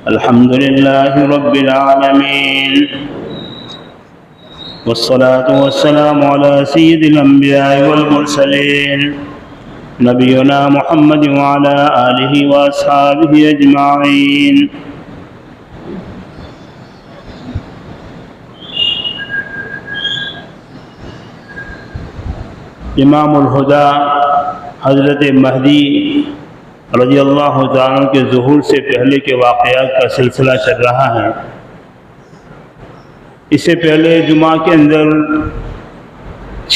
الحمد لله رب العالمين والصلاة والسلام على سيد الأنبياء والمرسلين نبينا محمد وعلى آله وأصحابه أجمعين. امام الہدا حضرت مہدی رضی اللہ تعالیٰ کے ظہور سے پہلے کے واقعات کا سلسلہ چل رہا ہے. اس سے پہلے جمعہ کے اندر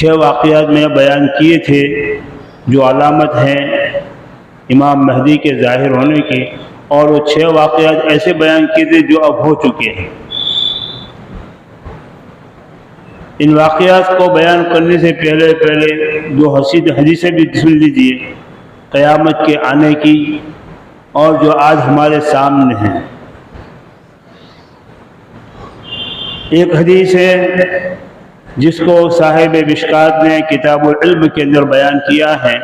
6 واقعات میں بیان کیے تھے جو علامت ہیں امام مہدی کے ظاہر ہونے کی، اور وہ 6 واقعات ایسے بیان کیے تھے جو اب ہو چکے ہیں. ان واقعات کو بیان کرنے سے پہلے 2 حدیثیں بھی سن لیجیے قیامت کے آنے کی، اور جو آج ہمارے سامنے ہیں. ایک حدیث ہے جس کو صاحب مشکات نے کتاب العلم کے اندر بیان کیا ہے.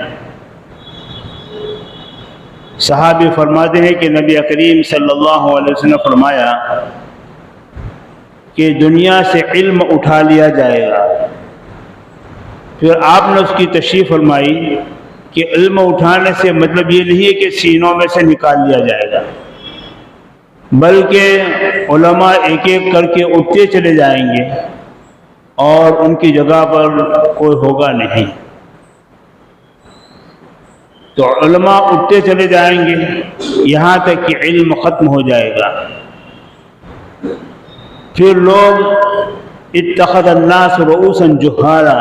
صحابی فرماتے ہیں کہ نبی کریم صلی اللہ علیہ وسلم فرمایا کہ دنیا سے علم اٹھا لیا جائے گا. پھر آپ نے اس کی تشریح فرمائی کہ علم اٹھانے سے مطلب یہ نہیں ہے کہ سینوں میں سے نکال لیا جائے گا، بلکہ علماء ایک ایک کر کے اٹھتے چلے جائیں گے اور ان کی جگہ پر کوئی ہوگا نہیں. تو علماء اٹھتے چلے جائیں گے یہاں تک کہ علم ختم ہو جائے گا. پھر لوگ اتخذ الناس رؤوسا جہالا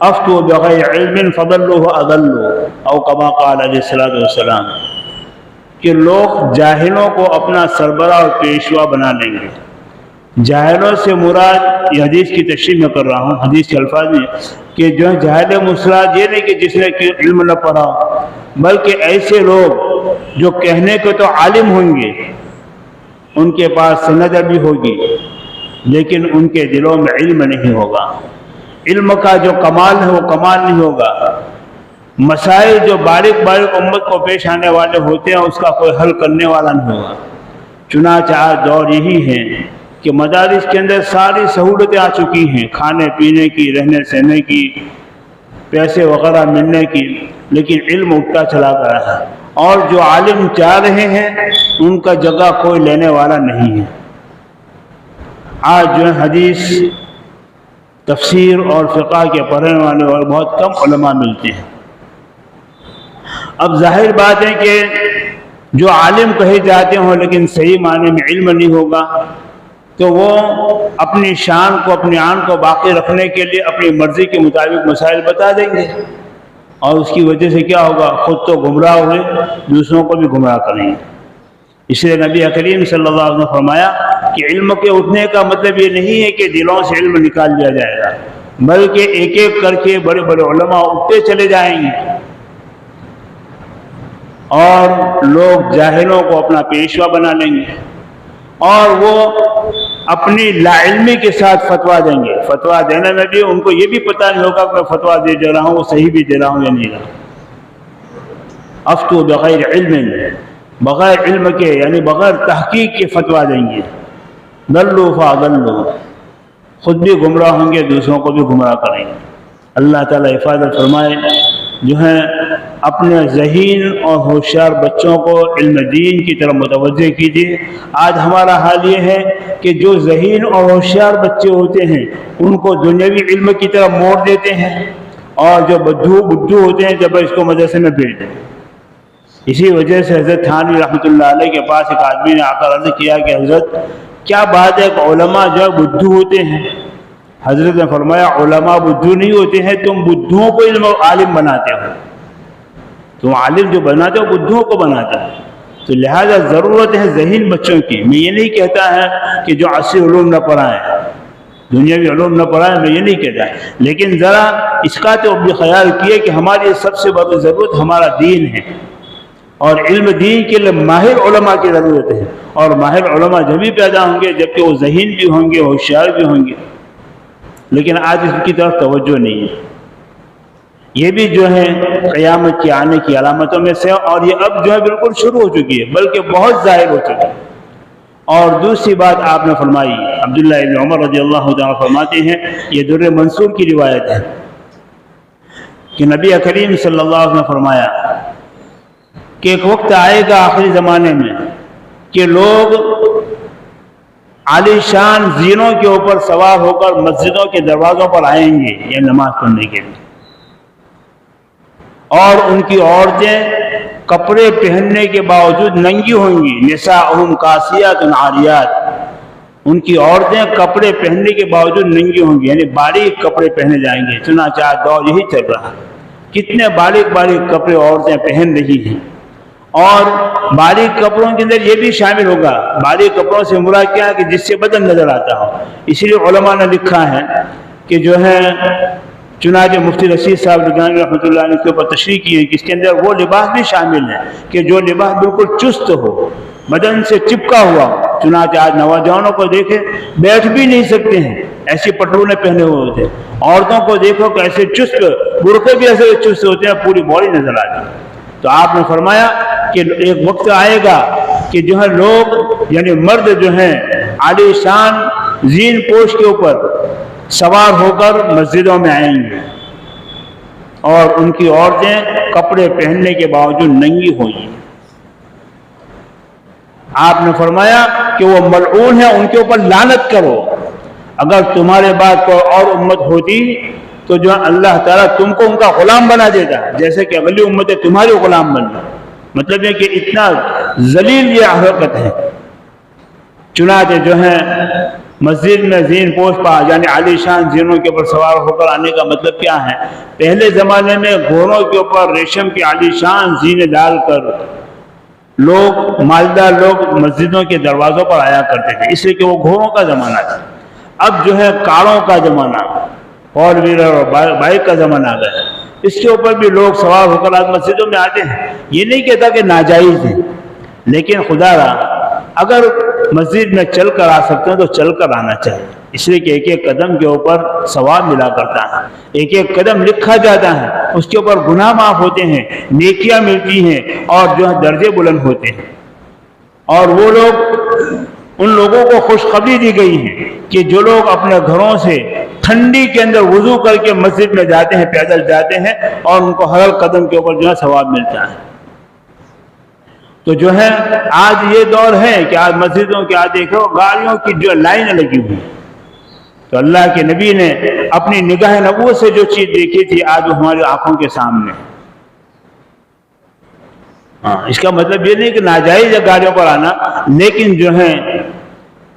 افتوا بغیر علم فضلوا واضلوا او کما قال علیہ الصلوۃ والسلام، کہ لوگ جاہلوں کو اپنا سربراہ اور پیشوا بنا لیں گے. جاہلوں سے مراد، یہ حدیث کی تشریح میں کر رہا ہوں، حدیث کے الفاظ میں، کہ جو جاہل مراد یہ نہیں کہ جس نے علم نہ پڑھا، بلکہ ایسے لوگ جو کہنے کو تو عالم ہوں گے، ان کے پاس سند بھی ہوگی، لیکن ان کے دلوں میں علم نہیں ہوگا. علم کا جو کمال ہے وہ کمال نہیں ہوگا. مسائل جو باریک امت کو پیش آنے والے ہوتے ہیں اس کا کوئی حل کرنے والا نہیں ہوگا. چنانچہ آج دور یہی ہے کہ مدارس کے اندر ساری سہولتیں آ چکی ہیں، کھانے پینے کی، رہنے سہنے کی، پیسے وغیرہ ملنے کی، لیکن علم اٹھتا چلا گیا ہے، اور جو عالم چاہ رہے ہیں ان کا جگہ کوئی لینے والا نہیں ہے. آج جو حدیث، تفسیر اور فقہ کے پڑھنے والے اور بہت کم علماء ملتے ہیں. اب ظاہر بات ہے کہ جو عالم کہے جاتے ہوں لیکن صحیح معنی میں علم نہیں ہوگا تو وہ اپنی شان کو، اپنی آن کو باقی رکھنے کے لیے اپنی مرضی کے مطابق مسائل بتا دیں گے، اور اس کی وجہ سے کیا ہوگا؟ خود تو گمراہ ہوئے، دوسروں کو بھی گمراہ کریں گے. اس لیے نبی کریم صلی اللہ علیہ وسلم نے فرمایا کہ علم کے اٹھنے کا مطلب یہ نہیں ہے کہ دلوں سے علم نکال لیا جائے گا، بلکہ ایک ایک کر کے بڑے بڑے علماء اٹھتے چلے جائیں گے اور لوگ جاہلوں کو اپنا پیشوا بنا لیں گے، اور وہ اپنی لا علمی کے ساتھ فتویٰ دیں گے. فتویٰ دینے میں بھی ان کو یہ بھی پتہ نہیں ہوگا کہ میں فتویٰ دے رہا ہوں وہ صحیح بھی دے رہا ہوں یا نہیں رہا. افتوا بغیر علم، بغیر علم کے یعنی بغیر تحقیق کے فتویٰ دیں گے. ضلوا فاضلوا، خود بھی گمراہ ہوں گے، دوسروں کو بھی گمراہ کریں گے. اللہ تعالیٰ حفاظت فرمائے. جو ہیں اپنے ذہین اور ہوشیار بچوں کو علم دین کی طرف متوجہ کیجیے. آج ہمارا حال یہ ہے کہ جو ذہین اور ہوشیار بچے ہوتے ہیں ان کو دنیاوی علم کی طرف موڑ دیتے ہیں، اور جو بدھو ہوتے ہیں جب اس کو مدرسے میں بھیج دیں. اسی وجہ سے حضرت تھانوی رحمۃ اللہ علیہ کے پاس ایک آدمی نے آ کر عرض کیا کہ حضرت کیا بات ہے کہ علماء جو بدھو ہوتے ہیں؟ حضرت نے فرمایا علماء بدھو نہیں ہوتے ہیں، تم بدھوؤں کو عالم بناتے ہو. تم عالم جو بناتے ہو بدھوؤں کو بناتے ہو. تو لہذا ضرورت ہے ذہین بچوں کی. میں یہ نہیں کہتا ہے کہ جو عصری علوم نہ پڑھائیں، دنیاوی علوم نہ پڑھائیں، میں یہ نہیں کہتا، لیکن ذرا اس کا تو بھی خیال کیے کہ ہماری سب سے بڑی ضرورت ہمارا دین ہے، اور علم دین کے لیے ماہر علماء کی ضرورت ہے. اور ماہر علماء جبھی پیدا ہوں گے جبکہ وہ ذہین بھی ہوں گے، ہوشیار بھی ہوں گے. لیکن آج اس کی طرف توجہ نہیں ہے. یہ بھی جو ہے قیامت کے آنے کی علامتوں میں سے، اور یہ اب جو ہے بالکل شروع ہو چکی ہے، بلکہ بہت ظاہر ہو چکی ہے۔ اور دوسری بات آپ نے فرمائی، عبداللہ ابن عمر رضی اللہ عنہ فرماتے ہیں، یہ در منصور کی روایت ہے کہ نبی کریم صلی اللہ علیہ وسلم نے فرمایا کہ ایک وقت آئے گا آخری زمانے میں کہ لوگ عالی شان زینوں کے اوپر سوار ہو کر مسجدوں کے دروازوں پر آئیں گے یہ نماز پڑھنے کے لیے، اور ان کی عورتیں کپڑے پہننے کے باوجود ننگی ہوں گی، نساؤہم کاسیات عاریات، ان کی عورتیں کپڑے پہننے کے باوجود ننگی ہوں گی، یعنی باریک کپڑے پہنے جائیں گے۔ چنانچہ آج دور یہی چل رہا ہے، کتنے باریک باریک کپڑے عورتیں پہن رہی ہیں، اور باریک کپڑوں کے اندر یہ بھی شامل ہوگا، باریک کپڑوں سے مراد کیا ہے کہ جس سے بدن نظر آتا ہو۔ اس لیے علماء نے لکھا ہے کہ جو ہے چنانچہ مفتی رشید صاحب لدھیانوی رحمۃ اللہ علیہ کے اوپر تشریح کی ہے کہ اس کے اندر وہ لباس بھی شامل ہے کہ جو لباس بالکل چست ہو، بدن سے چپکا ہوا ہو۔ چنانچہ آج نوجوانوں کو دیکھیں بیٹھ بھی نہیں سکتے ہیں، ایسی پٹرونے پہنے ہوئے ہوتے ہیں، عورتوں کو دیکھو کہ ایسے چست، برقعے بھی ایسے چست ہوتے ہیں، پوری باڈی نظر آتی ہے۔ تو آپ نے فرمایا کہ ایک وقت آئے گا کہ جو ہے لوگ یعنی مرد جو ہیں عالی شان زین پوش کے اوپر سوار ہو کر مسجدوں میں آئیں گے، اور ان کی عورتیں کپڑے پہننے کے باوجود ننگی ہوں گی۔ آپ نے فرمایا کہ وہ ملعون ہیں، ان کے اوپر لعنت کرو۔ اگر تمہارے بعد کوئی اور امت ہوتی تو جو اللہ تعالیٰ تم کو ان کا غلام بنا دیتا، جیسے کہ اگلی امتیں تمہاری غلام بن گئی۔ مطلب یہ کہ اتنا ذلیل یہ حرکت ہے۔ چنانچہ جو ہے مسجد میں زین پوش پا یعنی عالی شان زینوں کے اوپر سوار ہو کر آنے کا مطلب کیا ہے؟ پہلے زمانے میں گھوڑوں کے اوپر ریشم کی عالی شان زینے ڈال کر لوگ، مالدار لوگ مسجدوں کے دروازوں پر آیا کرتے تھے، اس لیے کہ وہ گھوڑوں کا زمانہ تھا۔ اب جو ہے کاروں کا زمانہ، فور ویلر اور بائک کا زمانہ آ گیا، اس کے اوپر بھی لوگ سوار ہو کر آج مسجدوں میں آتے ہیں۔ یہ نہیں کہتا کہ ناجائز ہے، لیکن خدا را اگر مسجد میں چل کر آ سکتے ہیں تو چل کر آنا چاہیے، اس لیے کہ ایک ایک قدم کے اوپر ثواب ملا کرتا ہے، ایک ایک قدم لکھا جاتا ہے، اس کے اوپر گناہ معاف ہوتے ہیں، نیکیاں ملتی ہیں، اور جو ہے درجے بلند ہوتے ہیں۔ اور وہ لوگ، ان لوگوں کو خوشخبری دی گئی ہے کہ جو لوگ اپنے گھروں سے ٹھنڈی کے اندر وضو کر کے مسجد میں جاتے ہیں، پیدل جاتے ہیں، اور ان کو ہر قدم کے اوپر جو ہے ثواب ملتا ہے۔ تو جو ہے آج یہ دور ہے کہ آج مسجدوں کے آج دیکھو گاڑیوں کی جو لائنیں لگی ہوئی، تو اللہ کے نبی نے اپنی نگاہ نبوت سے جو چیز دیکھی تھی آج وہ ہماری آنکھوں کے سامنے۔ اس کا مطلب یہ نہیں کہ ناجائز ہے گاڑیوں پر آنا، لیکن جو ہے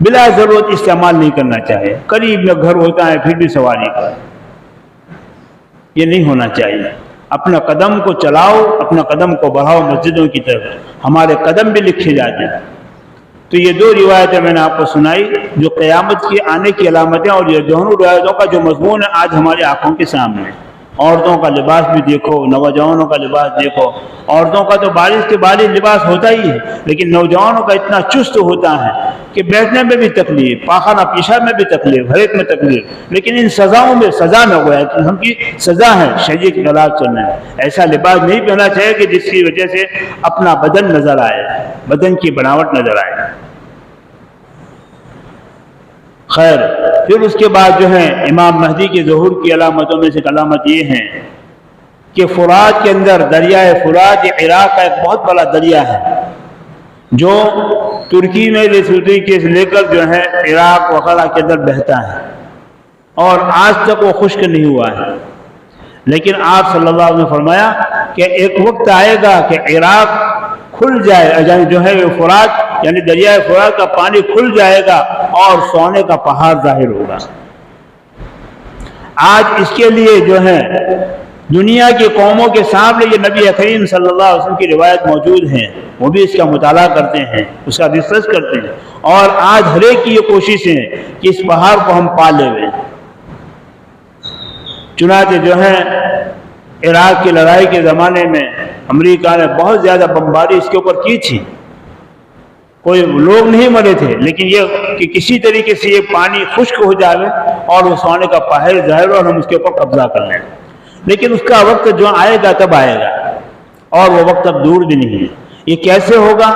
بلا ضرورت استعمال نہیں کرنا چاہیے۔ قریب میں گھر ہوتا ہے پھر بھی سواری کا، یہ نہیں ہونا چاہیے۔ اپنا قدم کو چلاؤ، اپنا قدم کو بڑھاؤ مسجدوں کی طرف، ہمارے قدم بھی لکھے جاتے ہیں۔ تو یہ دو روایتیں میں نے آپ کو سنائی جو قیامت کی آنے کی علامتیں، اور یہ دونوں روایتوں کا جو مضمون ہے آج ہماری آنکھوں کے سامنے۔ عورتوں کا لباس بھی دیکھو، نوجوانوں کا لباس دیکھو۔ عورتوں کا تو بارش کے بارش لباس ہوتا ہی ہے، لیکن نوجوانوں کا اتنا چست ہوتا ہے کہ بیٹھنے میں بھی تکلیف، پاخانہ پیشاب میں بھی تکلیف، ہر ایک میں تکلیف۔ لیکن ان سزاؤں میں سزا میں ہوا ہے کہ ہم کی سزا ہے شریعت کے خلاف چلنا ہے۔ ایسا لباس نہیں پہننا چاہیے کہ جس کی وجہ سے اپنا بدن نظر آئے، بدن کی بناوٹ نظر آئے۔ خیر، پھر اس کے بعد جو ہے امام مہدی کے ظہور کی علامتوں میں سے ایک علامت یہ ہے کہ فرات کے اندر، دریائے فرات یہ عراق کا ایک بہت بڑا دریا ہے جو ترکی میں لے کر جو ہے عراق وغیرہ کے اندر بہتا ہے، اور آج تک وہ خشک نہیں ہوا ہے۔ لیکن آپ صلی اللہ علیہ وسلم نے فرمایا کہ ایک وقت آئے گا کہ عراق کھل جائے، یعنی جو ہے فرات یعنی دریائے فرات کا پانی کھل جائے گا اور سونے کا پہاڑ ظاہر ہوگا۔ آج اس کے لیے جو ہے دنیا کی قوموں کے سامنے یہ نبی کریم صلی اللہ علیہ وسلم کی روایت موجود ہے، وہ بھی اس کا مطالعہ کرتے ہیں، اس کا ریسرچ کرتے ہیں، اور آج ہر ایک کی یہ کوشش ہے کہ اس پہاڑ کو ہم پا لیں۔ چنانچہ جو ہے عراق کی لڑائی کے زمانے میں امریکہ نے بہت زیادہ بمباری اس کے اوپر کی تھی، کوئی لوگ نہیں مرے تھے، لیکن یہ کہ کسی طریقے سے یہ پانی خشک ہو جائے اور وہ سونے کا پہاڑ ظاہر ہو اور ہم اس کے اوپر قبضہ کر لیں۔ لیکن اس کا وقت جو آئے گا تب آئے گا، اور وہ وقت اب دور بھی نہیں ہے۔ یہ کیسے ہوگا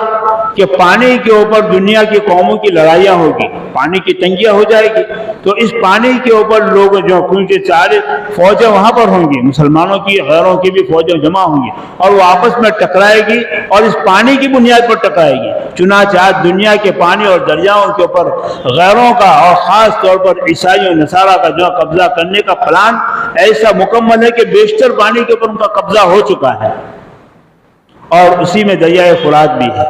کہ پانی کے اوپر دنیا کی قوموں کی لڑائیاں ہوگی، پانی کی تنگیاں ہو جائے گی، تو اس پانی کے اوپر لوگ جو کیونکہ چارے فوجیں وہاں پر ہوں گی، مسلمانوں کی غیروں کی بھی فوجیں جمع ہوں گی، اور وہ آپس میں ٹکرائے گی اور اس پانی کی بنیاد پر ٹکرائے گی۔ چنانچہ آج دنیا کے پانی اور دریاؤں کے اوپر غیروں کا اور خاص طور پر عیسائیوں نصارہ کا جو قبضہ کرنے کا پلان ایسا مکمل ہے کہ بیشتر پانی کے اوپر ان کا قبضہ ہو چکا ہے، اور اسی میں دریائے فرات بھی ہے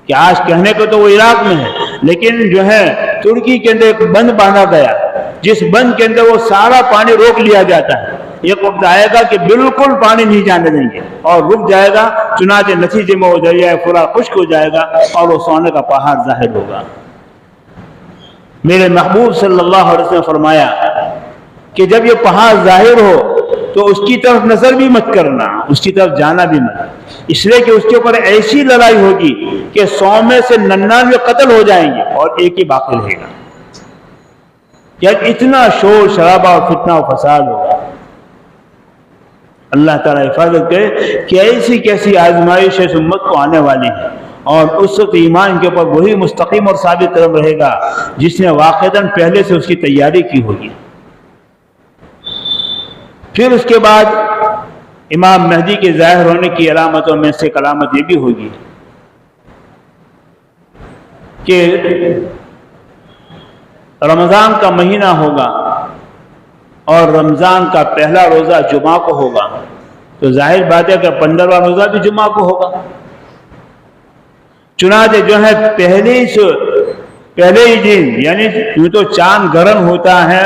کہ آج کہنے کو تو وہ عراق میں ہے، لیکن جو ہے ترکی کے اندر ایک بند باندھا گیا، جس بند کے اندر وہ سارا پانی روک لیا جاتا ہے۔ ایک وقت آئے گا کہ بالکل پانی نہیں جانے دیں گے اور رک جائے گا، چنانچہ نتیجے میں وہ دریائے فرات خشک ہو جائے گا اور وہ سونے کا پہاڑ ظاہر ہوگا۔ میرے محبوب صلی اللہ علیہ وسلم نے فرمایا کہ جب یہ پہاڑ ظاہر ہو تو اس کی طرف نظر بھی مت کرنا، اس کی طرف جانا بھی مت، اس لیے کہ اس کے اوپر ایسی لڑائی ہوگی کہ 100 میں سے 99 قتل ہو جائیں گے اور ایک ہی باقی رہے گا۔ یعنی اتنا شور شرابہ اور فتنہ و فساد ہوگا۔ اللہ تعالیٰ حفاظت کرے کہ ایسی کیسی آزمائش اس امت کو آنے والی ہے، اور اس وقت ایمان کے اوپر وہی مستقیم اور ثابت قدم رہے گا جس نے واقعتاً پہلے سے اس کی تیاری کی ہوگی۔ پھر اس کے بعد امام مہدی کے ظاہر ہونے کی علامتوں میں سے ایک علامت یہ بھی ہوگی کہ رمضان کا مہینہ ہوگا اور رمضان کا پہلا روزہ جمعہ کو ہوگا، تو ظاہر بات ہے کہ 15واں روزہ بھی جمعہ کو ہوگا۔ چنانچہ جو ہے پہلے ہی دن، یعنی یوں تو چاند گرہن ہوتا ہے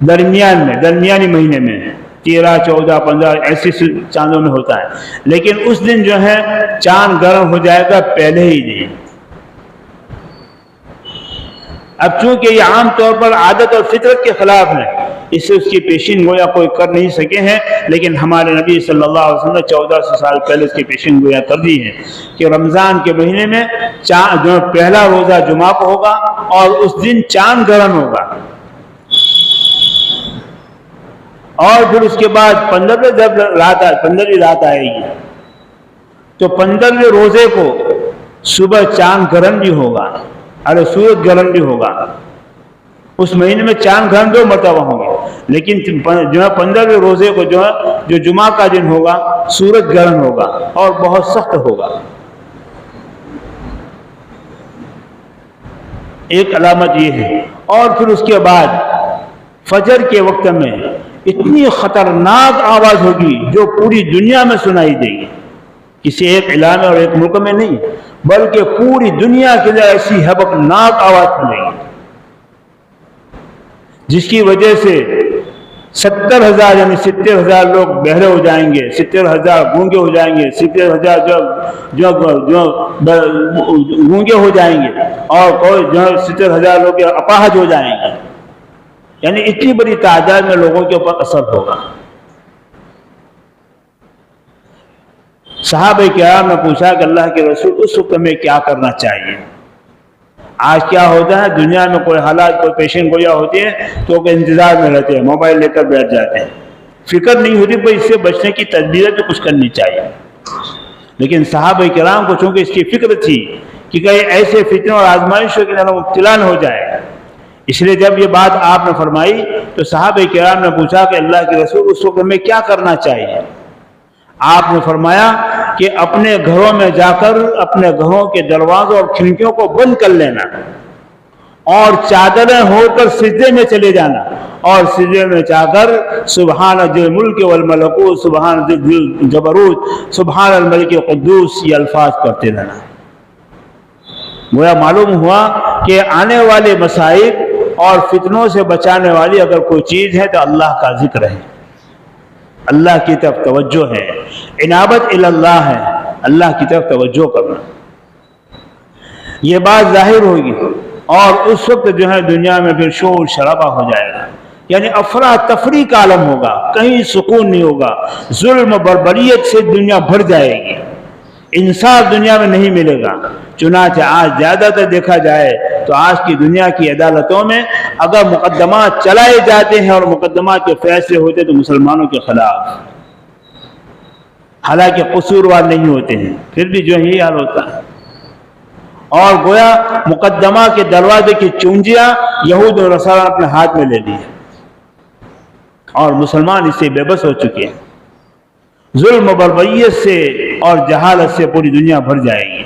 درمیانی مہینے میں 13، 14، 15 ایسی چاندوں میں ہوتا ہے، لیکن اس دن جو ہے چاند گرہن ہو جائے گا پہلے ہی دن۔ اب چونکہ یہ عام طور پر عادت اور فطرت کے خلاف ہے، اس سے اس کی پیشین گویا کوئی کر نہیں سکے ہیں، لیکن ہمارے نبی صلی اللہ علیہ وسلم نے 1400 سال پہلے اس کی پیشین گویا کر دی ہے کہ رمضان کے مہینے میں جو پہلا روزہ جمعہ کو ہوگا اور اس دن چاند گرہن ہوگا، اور پھر اس کے بعد 15ویں رات آئے گی تو 15ویں روزے کو صبح چاند گرہن بھی ہوگا، سورج گرہن بھی ہوگا۔ اس مہینے میں چاند گرہن 2 مرتبہ ہوں گے، لیکن جو ہے 15ویں روزے کو جو جمعہ کا دن ہوگا سورج گرہن ہوگا اور بہت سخت ہوگا۔ ایک علامت یہ ہے، اور پھر اس کے بعد فجر کے وقت میں اتنی خطرناک آواز ہوگی جو پوری دنیا میں سنائی دے گی، کسی ایک علاقے اور ایک ملک میں نہیں بلکہ پوری دنیا کے لیے ایسی ہیبتناک آواز سنے گی، جس کی وجہ سے 70,000 یعنی 70,000 لوگ بہرے ہو جائیں گے، 70,000 گونگے ہو جائیں گے، 70,000 جو گونگے ہو جائیں گے، اور کوئی جو 70,000 لوگ اپاہج ہو جائیں گے، یعنی اتنی بڑی تعداد میں لوگوں کے اوپر اثر ہوگا۔ صحابہ کرام نے پوچھا کہ اللہ کے رسول اس وقت میں کیا کرنا چاہیے؟ آج کیا ہوتا ہے، دنیا میں کوئی حالات کوئی پیشین گویا ہوتی ہے تو وہ انتظار میں رہتے ہیں، موبائل لے کر بیٹھ جاتے ہیں، فکر نہیں ہوتی کوئی اس سے بچنے کی تدبیریں تو کچھ کرنی چاہیے۔ لیکن صحابہ کرام کو چونکہ اس کی فکر تھی کہ کہیں ایسے فتنوں اور آزمائشوں کے اندر مبتلا نہ ہو جائے، اس لیے جب یہ بات آپ نے فرمائی تو صحابہ کرام نے پوچھا کہ اللہ کے رسول اس وقت میں کیا کرنا چاہیے؟ آپ نے فرمایا کہ اپنے گھروں میں جا کر اپنے گھروں کے دروازوں اور کھڑکیوں کو بند کر لینا اور چادریں ہو کر سجدے میں چلے جانا، اور سجدے میں جا کر سبحان ذی الملک والملکوت، سبحان ذی الجبروت، سبحان الملک القدوس یہ الفاظ کرتے رہنا۔ گویا معلوم ہوا کہ آنے والے مصائب اور فتنوں سے بچانے والی اگر کوئی چیز ہے تو اللہ کا ذکر ہے، اللہ کی طرف توجہ ہے، انابت اللہ ہے، اللہ کی طرف توجہ کرنا۔ یہ بات ظاہر ہوگی اور اس وقت جو ہے دنیا میں پھر شور شرابہ ہو جائے گا، یعنی افراتفری کا عالم ہوگا، کہیں سکون نہیں ہوگا، ظلم و بربریت سے دنیا بھر جائے گی، انصاف دنیا میں نہیں ملے گا۔ چنانچہ آج زیادہ تر دیکھا جائے تو آج کی دنیا کی عدالتوں میں اگر مقدمات چلائے جاتے ہیں اور مقدمات کے فیصلے ہوتے تو مسلمانوں کے خلاف، حالانکہ قصوروار نہیں ہوتے ہیں، پھر بھی جو ہے یہ حال ہوتا ہے۔ اور گویا مقدمہ کے دروازے کی چونجیاں یہود اور نصارہ اپنے ہاتھ میں لے لی ہے اور مسلمان اس سے بے بس ہو چکے ہیں۔ ظلم و بربریت سے اور جہالت سے پوری دنیا بھر جائے گی،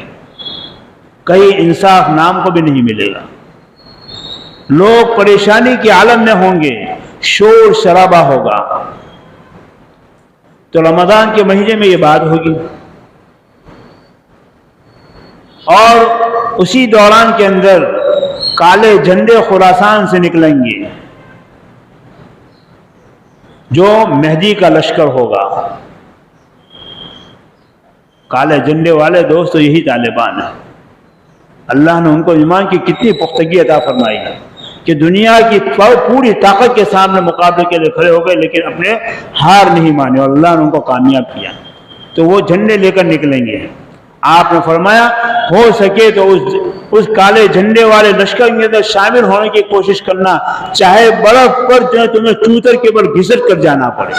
کہیں انصاف نام کو بھی نہیں ملے گا، لوگ پریشانی کے عالم میں ہوں گے، شور شرابہ ہوگا۔ تو رمضان کے مہینے میں یہ بات ہوگی، اور اسی دوران کے اندر کالے جھنڈے خراسان سے نکلیں گے جو مہدی کا لشکر ہوگا۔ کالے جھنڈے والے دوست یہی طالبان ہیں۔ اللہ نے ان کو ایمان کی کتنی پختگی عطا فرمائی ہے کہ دنیا کی پوری طاقت کے سامنے مقابلے کے لیے کھڑے ہو گئے، لیکن اپنے ہار نہیں مانے اور اللہ نے ان کو کامیاب کیا۔ تو وہ جھنڈے لے کر نکلیں گے۔ آپ نے فرمایا ہو سکے تو اس کالے جھنڈے والے لشکر کے اندر شامل ہونے کی کوشش کرنا، چاہے برف پر جو ہے تمہیں چوتر کے بل گھسٹ کر جانا پڑے،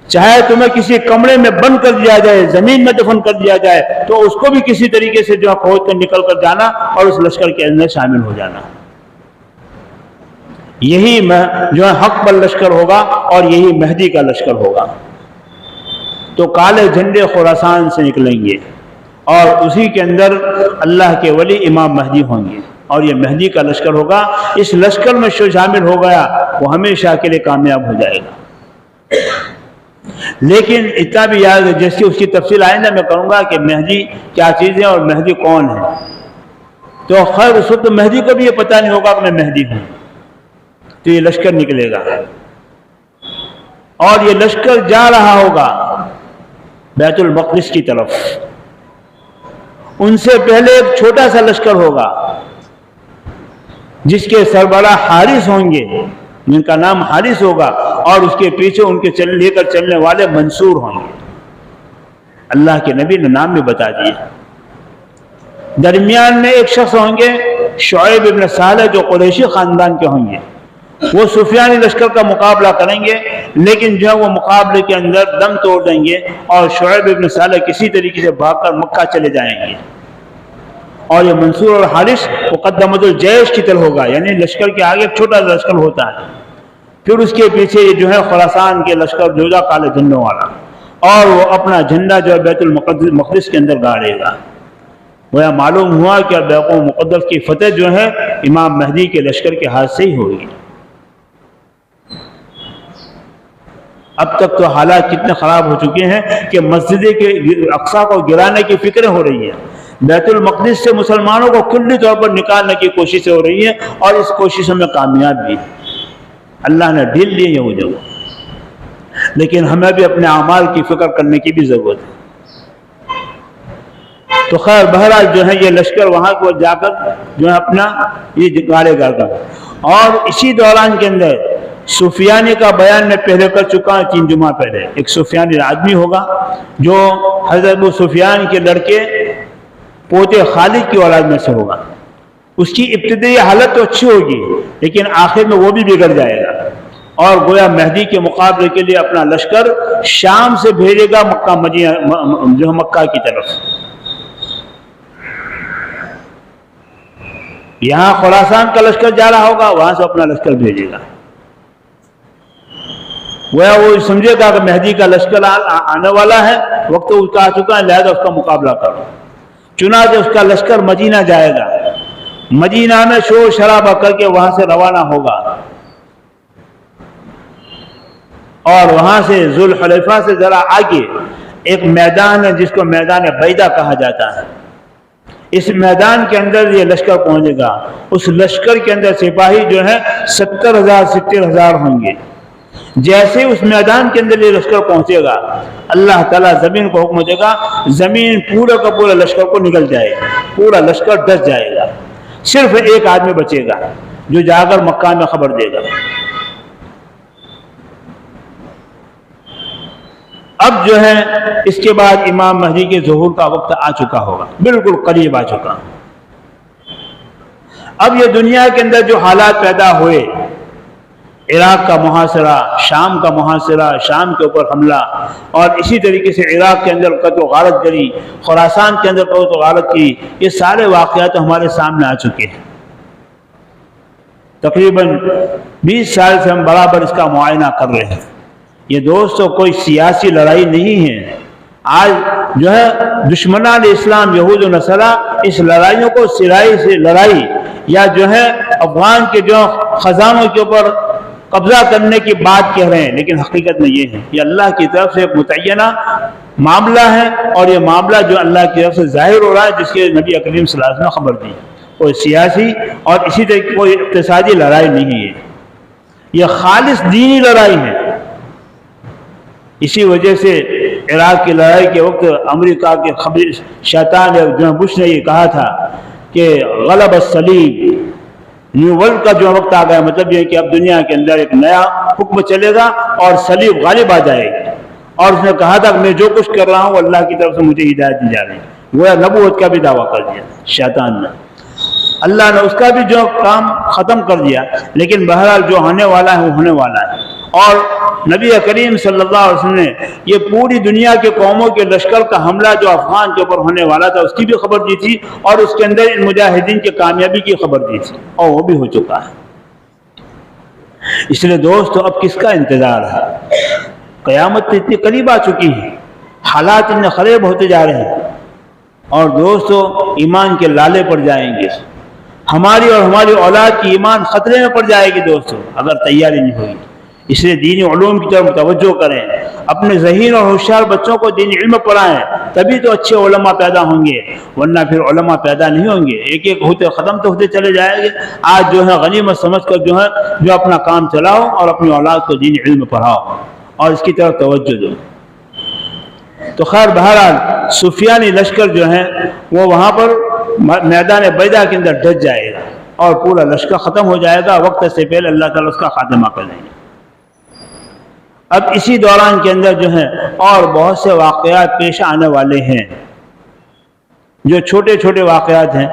چاہے تمہیں کسی کمرے میں بند کر دیا جائے، زمین میں دفن کر دیا جائے، تو اس کو بھی کسی طریقے سے جو ہے کھود کر نکل کر جانا اور اس لشکر کے اندر شامل ہو جانا۔ یہی جو ہے حق پر لشکر ہوگا اور یہی مہدی کا لشکر ہوگا۔ تو کالے جھنڈے خراسان سے نکلیں گے اور اسی کے اندر اللہ کے ولی امام مہدی ہوں گے اور یہ مہدی کا لشکر ہوگا۔ اس لشکر میں جو شامل ہو گیا وہ ہمیشہ کے لیے کامیاب ہو جائے گا۔ لیکن اتنا بھی یاد ہے، جیسے اس کی تفصیل آئندہ میں کروں گا کہ مہدی کیا چیز ہے اور مہدی کون ہے، تو خیر اس وقت مہدی کو بھی یہ پتہ نہیں ہوگا کہ میں مہدی ہوں۔ تو یہ لشکر نکلے گا اور یہ لشکر جا رہا ہوگا بیت المقدس کی طرف۔ ان سے پہلے ایک چھوٹا سا لشکر ہوگا جس کے سربراہ حارث ہوں گے، جن کا نام حارث ہوگا، اور اس کے پیچھے ان کے لے کر چلنے والے منصور ہوں گے۔ اللہ کے نبی نے نام بھی بتا دیا۔ درمیان میں ایک شخص ہوں گے شعیب ابن صالح، جو قریشی خاندان کے ہوں گے۔ وہ سفیانی لشکر کا مقابلہ کریں گے، لیکن جو ہے وہ مقابلے کے اندر دم توڑ دیں گے اور شعیب ابن صالح کسی طریقے سے بھاگ کر مکہ چلے جائیں گے۔ اور یہ منصور اور حارث مقدمۃ الجیش کی طرح ہوگا، یعنی لشکر کے آگے ایک چھوٹا لشکر ہوتا ہے، پھر اس کے پیچھے یہ جو ہے خراسان کے لشکر جو ہے کالے جھنڈوں والا، اور وہ اپنا جھنڈا جو ہے بیت المقدس کے اندر گاڑے گا۔ وہ معلوم ہوا کہ بیت المقدس کی فتح جو ہے امام مہدی کے لشکر کے ہاتھ سے ہی ہوگی۔ اب تک تو حالات کتنے خراب ہو چکے ہیں کہ مسجد کے اقصیٰ کو گرانے کی فکریں ہو رہی ہیں، بیت المقدس سے مسلمانوں کو کلی طور پر نکالنے کی کوششیں ہو رہی ہیں، اور اس کوششوں میں کامیاب بھی اللہ نے ڈھیل دی ہے وہ جگہ۔ لیکن ہمیں بھی اپنے اعمال کی فکر کرنے کی بھی ضرورت ہے۔ تو خیر بہرحال جو ہے یہ لشکر وہاں کو جا کر جو ہے اپنا یہ گاڑے گا۔ اور اسی دوران کے اندر سفیانی کا بیان میں پہلے کر چکا ہوں 3 جمعہ پہلے۔ ایک سفیانی آدمی ہوگا جو حضرت ابو سفیان کے لڑکے پوتے خالد کی اولاد میں سے ہوگا۔ اس کی ابتدائی حالت تو اچھی ہوگی، لیکن آخر میں وہ بھی بگڑ جائے گا اور گویا مہدی کے مقابلے کے لیے اپنا لشکر شام سے بھیجے گا مکہ کی طرف۔ یہاں خراسان کا لشکر جا رہا ہوگا، وہاں سے اپنا لشکر بھیجے گا۔ وہ سمجھے گا کہ مہدی کا لشکر آنے والا ہے، وقت اس کا آ چکا ہے، لہذا اس کا مقابلہ کرو۔ چنانچہ اس کا لشکر مدینہ جائے گا، مدینہ میں شور شرابہ کر کے وہاں سے روانہ ہوگا، اور وہاں سے ذوالحلیفہ سے ذرا آگے ایک میدان ہے جس کو میدان بیضا کہا جاتا ہے۔ اس میدان کے اندر یہ لشکر پہنچے گا۔ اس لشکر کے اندر سپاہی جو ہے 70,000 ہوں گے۔ جیسے اس میدان کے اندر یہ لشکر پہنچے گا، اللہ تعالیٰ زمین کو حکم دے گا، زمین پورا کا پورا لشکر کو نگل جائے گا، پورا لشکر ڈس جائے گا۔ صرف ایک آدمی بچے گا جو جا کر مکہ میں خبر دے گا۔ اب جو ہے اس کے بعد امام مہدی کے ظہور کا وقت آ چکا ہوگا، بالکل قریب آ چکا۔ اب یہ دنیا کے اندر جو حالات پیدا ہوئے، عراق کا محاصرہ، شام کا محاصرہ، شام کے اوپر حملہ، اور اسی طریقے سے عراق کے اندر قتل و غارت کری، خراسان کے اندر قتل و غارت کی، یہ سارے واقعات ہمارے سامنے آ چکے ہیں۔ تقریباً 20 سال سے ہم برابر اس کا معائنہ کر رہے ہیں۔ یہ دوستو کوئی سیاسی لڑائی نہیں ہے۔ آج جو ہے دشمنان اسلام یہود و نصارہ اس لڑائیوں کو سرائی سے لڑائی یا جو ہے افغان کے جو خزانوں کے اوپر قبضہ کرنے کی بات کہہ رہے ہیں، لیکن حقیقت میں یہ ہے، یہ اللہ کی طرف سے ایک متعینہ معاملہ ہے، اور یہ معاملہ جو اللہ کی طرف سے ظاہر ہو رہا ہے، جس کے نبی کریم صلی اللہ علیہ وسلم نے خبر دی۔ کوئی سیاسی اور اسی طرح کی کوئی اقتصادی لڑائی نہیں ہے، یہ خالص دینی لڑائی ہے۔ اسی وجہ سے عراق کی لڑائی کے وقت امریکہ کے خبر شیطان جو بش نے یہ کہا تھا کہ غلب الصلیب، نیو ورلڈ کا جو وقت آ گیا، مطلب یہ کہ اب دنیا کے اندر ایک نیا حکم چلے گا اور صلیب غالب آ جائے گی۔ اور اس نے کہا تھا کہ میں جو کچھ کر رہا ہوں اللہ کی طرف سے مجھے ہدایت دی جا رہی ہے، وہ نبوت کا بھی دعویٰ کر دیا شیطان نے۔ اللہ نے اس کا بھی جو کام ختم کر دیا، لیکن بہرحال جو ہونے والا ہے وہ ہونے والا ہے۔ اور نبی کریم صلی اللہ علیہ وسلم نے یہ پوری دنیا کے قوموں کے لشکر کا حملہ جو افغان کے اوپر ہونے والا تھا اس کی بھی خبر دی تھی، اور اس کے اندر ان مجاہدین کی کامیابی کی خبر دی تھی، اور وہ بھی ہو چکا ہے۔ اس لیے دوستو اب کس کا انتظار ہے؟ قیامت اتنی قریب آ چکی ہے، حالات اتنے خراب ہوتے جا رہے ہیں، اور دوستو ایمان کے لالے پڑ جائیں گے، ہماری اور ہماری اولاد کی ایمان خطرے میں پڑ جائے گی دوستو اگر تیاری نہیں ہوگی۔ اس لیے دینی علوم کی طرف توجہ کریں، اپنے ذہین اور ہوشیار بچوں کو دینی علم پڑھائیں، تبھی تو اچھے علماء پیدا ہوں گے، ورنہ پھر علماء پیدا نہیں ہوں گے، ایک ایک ہوتے ختم تو ہوتے چلے جائیں گے۔ آج جو ہے غنیمت سمجھ کر جو اپنا کام چلاؤ اور اپنی اولاد کو دینی علم پڑھاؤ اور اس کی طرف توجہ دو۔ تو خیر بہرحال سفیانی لشکر جو ہے وہ وہاں پر میدان بیضا کے اندر ڈٹ جائے گا اور پورا لشکر ختم ہو جائے گا، وقت سے پہلے اللہ تعالیٰ اس کا خاتمہ کر دیں گے۔ اب اسی دوران کے اندر جو ہے اور بہت سے واقعات پیش آنے والے ہیں جو چھوٹے چھوٹے واقعات ہیں،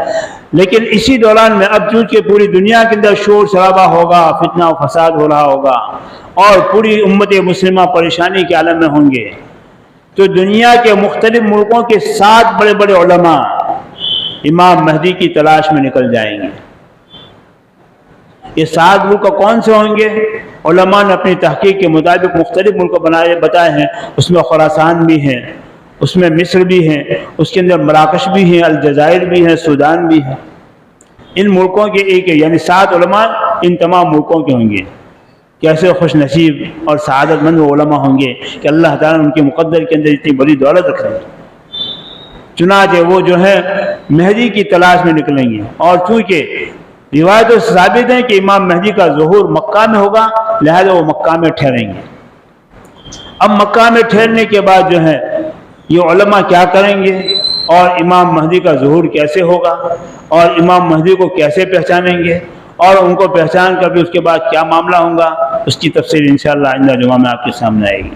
لیکن اسی دوران میں اب چونکہ پوری دنیا کے اندر شور شرابہ ہوگا، فتنہ و فساد ہو رہا ہوگا، اور پوری امت مسلمہ پریشانی کے عالم میں ہوں گے، تو دنیا کے مختلف ملکوں کے 7 بڑے بڑے علماء امام مہدی کی تلاش میں نکل جائیں گے۔ یہ 7 ملک کون سے ہوں گے؟ علماء نے اپنی تحقیق کے مطابق مختلف ملک بتائے ہیں، اس میں خراسان بھی ہیں، اس میں مصر بھی ہیں، اس کے اندر مراکش بھی ہیں، الجزائر بھی ہیں، سودان بھی ہیں۔ ان ملکوں کے ایک یعنی 7 علماء ان تمام ملکوں کے ہوں گے۔ کیسے خوش نصیب اور سعادت مند وہ علماء ہوں گے کہ اللہ تعالیٰ نے ان کے مقدر کے اندر اتنی بڑی دولت رکھ دی۔ چنانچہ وہ جو ہے مہدی کی تلاش میں نکلیں گے، اور چونکہ روایتوں سے ثابت ہے کہ امام مہدی کا ظہور مکہ میں ہوگا، لہذا وہ مکہ میں ٹھہریں گے۔ اب مکہ میں ٹھہرنے کے بعد جو ہے یہ علماء کیا کریں گے، اور امام مہدی کا ظہور کیسے ہوگا، اور امام مہدی کو کیسے پہچانیں گے، اور ان کو پہچان کر بھی اس کے بعد کیا معاملہ ہوگا، اس کی تفصیل انشاءاللہ آئندہ جمعہ میں آپ کے سامنے آئے گی۔